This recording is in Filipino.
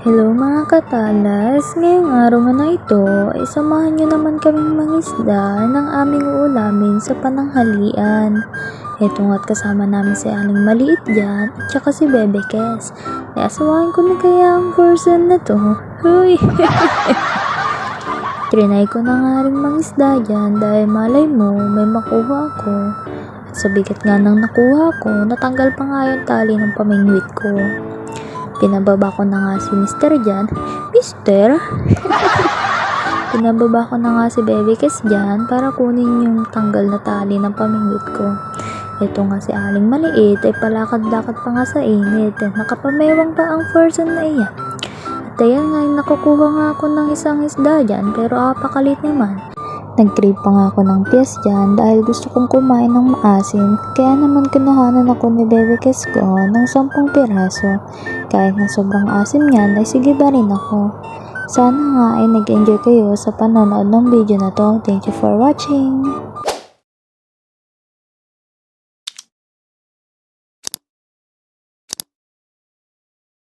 Hello mga katalas, ngayong araw nga na ito ay samahan nyo naman kaming mangisda ng aming uulamin sa pananghalian. Ito nga't kasama namin si Aling Maliit dyan at saka si Bebe Kes. Kaya asawain ko na kaya ang person na to. Huy! Trinay ko na nga rin mangisda dyan dahil malay mo may makuha ako. At sa bigat nga nang nakuha ko, natanggal pa nga yung tali ng pamingwit ko. Pinababa ko na nga si Mr. dyan. Mister? Pinababa ko na nga si Baby Kes dyan para kunin yung tanggal na tali ng pamingwit ko. Ito nga si Aling Maliit ay palakad-lakad pa nga sa init. Nakapamewang pa ang person na iyan. At ayan nga, nakukuha nga ako ng isang isda dyan pero apakalit naman. Nag-crave pa nga ako ng piyes dyan dahil gusto kong kumain ng maasim. Kaya naman kinuhanan ako ni Bebe Kes ko ng 10 piraso. Kahit na sobrang asim niyan ay sige ba rin ako. Sana nga ay nag-enjoy kayo sa panonood ng video na to. Thank you for watching!